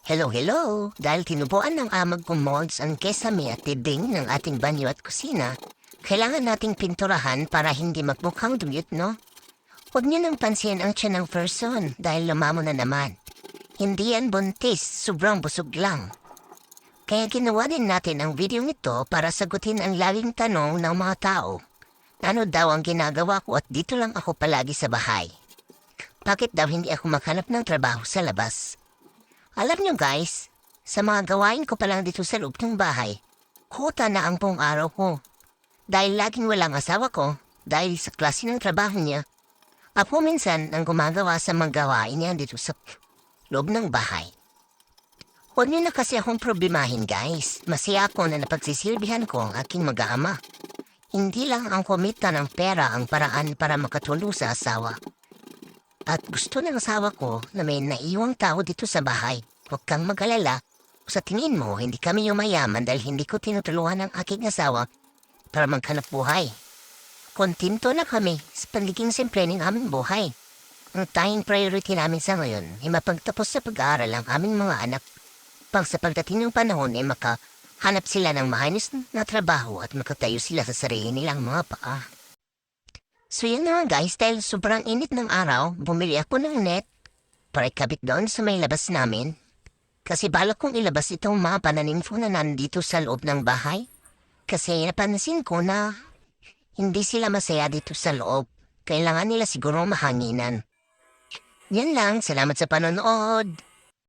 Hello, hello! Dahil tinubuan ng amag kong molds ang kesame at tibing ng ating banyo at kusina, kailangan nating pinturahan para hindi magmukhang duyot, no? Huwag niyo nang pansin ang tiyan ng person dahil lumamo na naman. Hindi yan buntis, sobrang busog lang. Kaya ginawa din natin ang video nito para sagutin ang laging tanong ng mga tao. Ano daw ang ginagawa ko at dito lang ako palagi sa bahay? Bakit daw hindi ako maghanap ng trabaho sa labas? Alam nyo guys, sa mga gawain ko pa lang dito sa loob ng bahay, kota na ang buong araw ko. Dahil laging walang asawa ko, dahil sa klase ng trabaho niya, ako minsan ang gumagawa sa mga gawain niya dito sa loob ng bahay. Huwag niyo na kasi akong problemahin guys, masaya ako na napagsisilbihan ko ang aking mag-aama. Hindi lang ang kumita ng pera ang paraan para makatulong sa asawa. At gusto ng asawa ko na may naiwang tao dito sa bahay. Huwag kang mag-alala. Sa tingin mo, hindi kami yumayaman dahil hindi ko tinutulungan ang aking asawa para maghanap buhay. Kontento na kami sa pagiging simple ng aming buhay. Ang tanging priority namin sa ngayon ay mapagtapos sa pag-aaral ang aming mga anak. Pang sa pagdating ng panahon ay makahanap sila ng maayos na trabaho at makatayo sila sa sarili nilang mga paa. So yun na nga guys, dahil sobrang init ng araw, bumili ako ng net para ikabit doon sa may labas namin. Kasi balak kong ilabas itong mga pananim ko na nandito sa loob ng bahay. Kasi napansin ko na hindi sila masaya dito sa loob. Kailangan nila siguro mahanginan. Yan lang, salamat sa panonood.